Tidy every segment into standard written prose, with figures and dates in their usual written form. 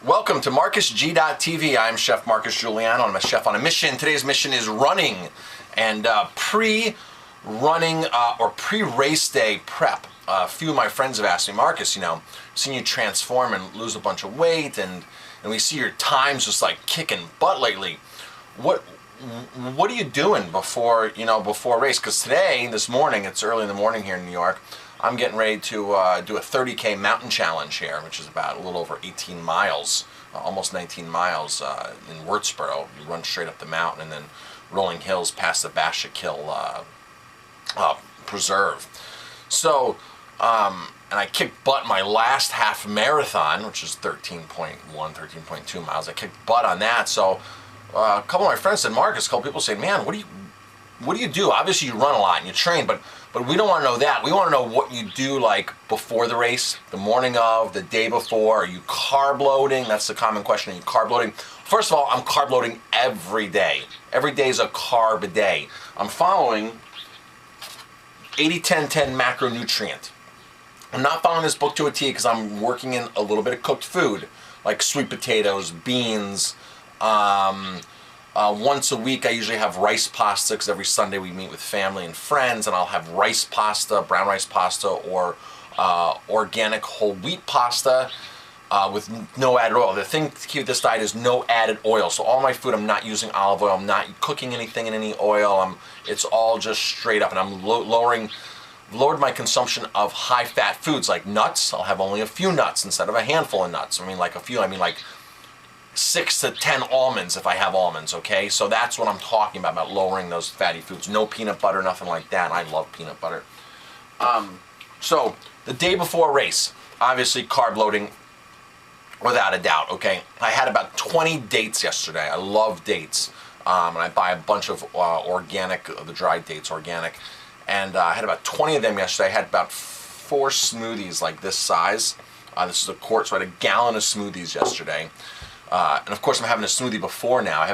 Welcome to MarcusG.TV. I'm Chef Marcus Giuliano. I'm a chef on a mission. Today's mission is running and pre-running or pre-race day prep. A few of my friends have asked me, Marcus, seen you transform and lose a bunch of weight, and we see your times just like kicking butt lately. What are you doing before a race? Because this morning, it's early in the morning here in New York. I'm getting ready to do a 30K mountain challenge here, which is about a little over 18 miles, almost 19 miles in Wurtsboro. You run straight up the mountain and then rolling hills past the Bashakil Preserve. So, and I kicked butt in my last half marathon, which is 13.2 miles. I kicked butt on that. So a couple of my friends said, Marcus, a couple people say, man, what do you do? Obviously you run a lot and you train, but we don't want to know that. We want to know what you do like before the race, the morning of, the day before. Are you carb loading? That's the common question. Are you carb loading? First of all, I'm carb loading every day. Every day is a carb day. I'm following 80-10-10 macronutrient. I'm not following this book to a T because I'm working in a little bit of cooked food, like sweet potatoes, beans. Once a week I usually have rice pasta because every Sunday we meet with family and friends, and I'll have rice pasta, brown rice pasta, or organic whole wheat pasta with no added oil. The thing to keep this diet is no added oil. So all my food, I'm not using olive oil, I'm not cooking anything in any oil. It's all just straight up, and I'm lowered my consumption of high-fat foods like nuts. I'll have only a few nuts instead of a handful of nuts. I mean like 6 to 10 almonds if I have almonds, okay? So that's what I'm talking about lowering those fatty foods. No peanut butter, nothing like that. I love peanut butter. So the day before a race, obviously carb loading without a doubt, okay? I had about 20 dates yesterday. I love dates. And I buy a bunch of organic, the dried dates, organic. And I had about 20 of them yesterday. I had about 4 smoothies like this size. This is a quart, so I had a gallon of smoothies yesterday. And of course I'm having a smoothie before now.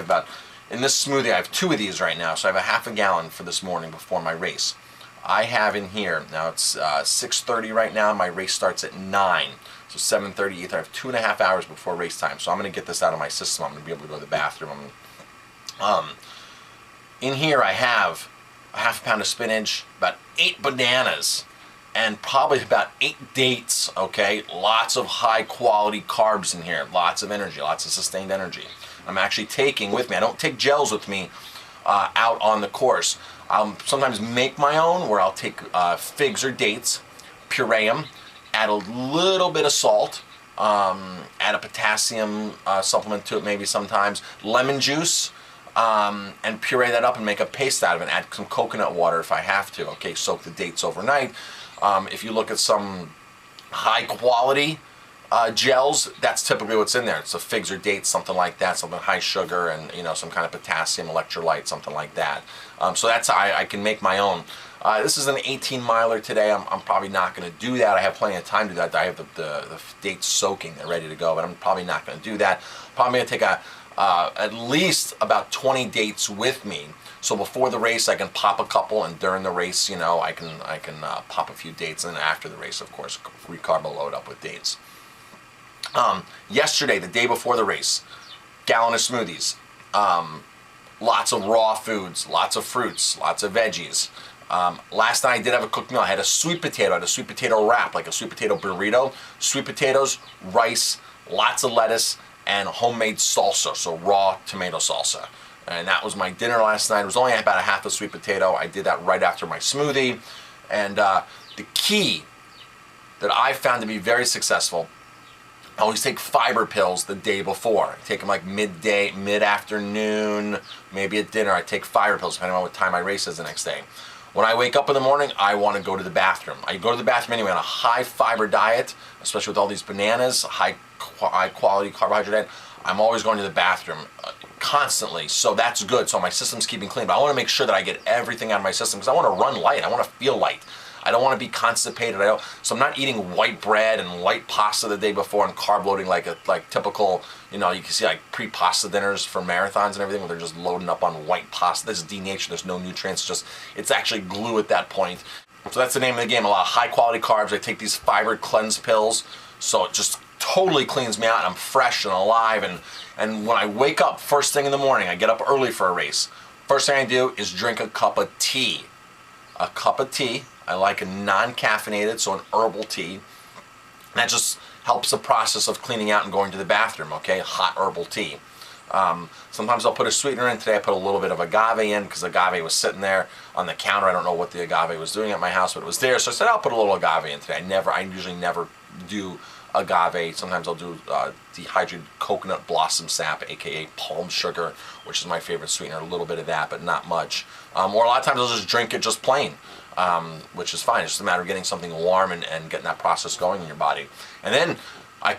In this smoothie I have 2 of these right now, so I have a half a gallon for this morning before my race. I have in here, now it's 6:30 right now, my race starts at 9, so 7:30 either. I have 2.5 hours before race time, so I'm going to get this out of my system. I'm going to be able to go to the bathroom. In here I have a half pound of spinach, about 8 bananas, and probably about 8 dates, okay? Lots of high quality carbs in here, lots of energy, lots of sustained energy. I'm actually taking with me, I don't take gels with me out on the course. I'll sometimes make my own, where I'll take figs or dates, puree them, add a little bit of salt, add a potassium supplement to it maybe sometimes, lemon juice, and puree that up and make a paste out of it, add some coconut water if I have to, okay? Soak the dates overnight. If you look at some high quality gels, that's typically what's in there. It's the figs or dates, something like that, something high sugar, and some kind of potassium electrolyte, something like that. So that's how I can make my own. This is an 18-miler today. I'm probably not going to do that. I have plenty of time to do that. I have the dates soaking, they're ready to go, but I'm probably not going to do that. Probably going to take at least about 20 dates with me. So before the race, I can pop a couple, and during the race, I can pop a few dates, and then after the race, of course, re-carbo load up with dates. Yesterday, the day before the race, gallon of smoothies, lots of raw foods, lots of fruits, lots of veggies. Last night I did have a cooked meal. I had a sweet potato. I had a sweet potato wrap, like a sweet potato burrito. Sweet potatoes, rice, lots of lettuce, and homemade salsa, so raw tomato salsa. And that was my dinner last night. It was only about a half a sweet potato. I did that right after my smoothie. And the key that I found to be very successful, I always take fiber pills the day before. I take them like midday, mid-afternoon, maybe at dinner. I take fiber pills depending on what time my race is the next day. When I wake up in the morning, I want to go to the bathroom. I go to the bathroom anyway on a high fiber diet, especially with all these bananas, high quality carbohydrate diet. I'm always going to the bathroom constantly, so that's good. So my system's keeping clean, but I want to make sure that I get everything out of my system because I want to run light. I want to feel light. I don't want to be constipated. So I'm not eating white bread and white pasta the day before and carb loading like typical, you can see like pre-pasta dinners for marathons and everything where they're just loading up on white pasta. This is denatured. There's no nutrients. It's actually glue at that point. So that's the name of the game. A lot of high quality carbs. I take these fiber cleanse pills, so it just totally cleans me out, and I'm fresh and alive. And when I wake up first thing in the morning, I get up early for a race. First thing I do is drink a cup of tea. A cup of tea. I like a non-caffeinated, so an herbal tea. That just helps the process of cleaning out and going to the bathroom, okay? Hot herbal tea. Sometimes I'll put a sweetener in. Today I put a little bit of agave in because agave was sitting there on the counter. I don't know what the agave was doing at my house, but it was there. So I said I'll put a little agave in today. I usually never do agave. Sometimes I'll do dehydrated coconut blossom sap, aka palm sugar, which is my favorite sweetener. A little bit of that, but not much. Or a lot of times I'll just drink it just plain, which is fine. It's just a matter of getting something warm and getting that process going in your body. And then I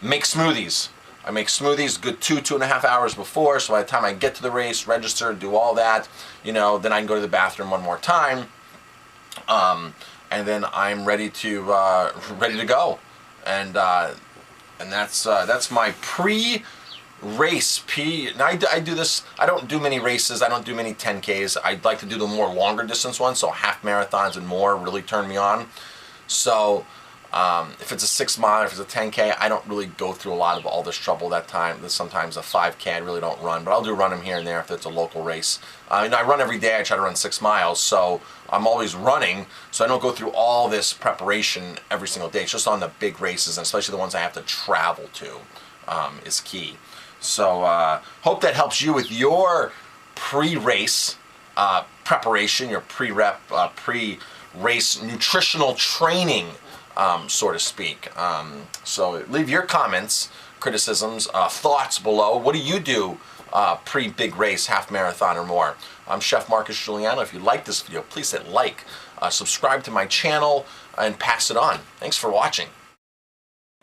make smoothies. I make smoothies good 2.5 hours before, so by the time I get to the race, register, do all that, then I can go to the bathroom one more time, and then I'm ready to go, and that's my pre-race. Now I do this. I don't do many races. I don't do many 10Ks. I'd like to do the more longer distance ones, so half marathons and more really turn me on. So. If it's a 6 mile, if it's a 10K, I don't really go through a lot of all this trouble that time. Sometimes a 5K I really don't run, but I'll run them here and there if it's a local race. I run every day. I try to run 6 miles, so I'm always running, so I don't go through all this preparation every single day. It's just on the big races, and especially the ones I have to travel to, is key. So hope that helps you with your pre-race preparation, your pre-race nutritional training, so to speak. So leave your comments, criticisms, thoughts below. What do you do pre-big race, half marathon or more? I'm Chef Marcus Giuliano. If you like this video, please hit like, subscribe to my channel, and pass it on. Thanks for watching.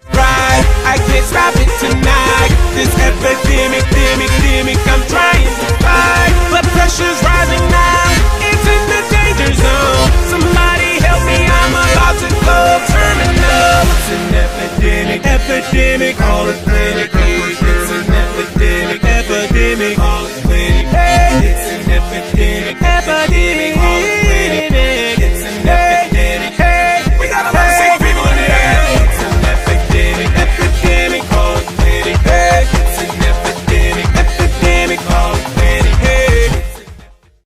Right, I can't stop it tonight. This epidemic, I'm trying to fight. Blood pressure's rising now. It's in the danger zone. Somebody help me, I'm about to go terminal. It's an epidemic, all the clinic. It's an epidemic, all the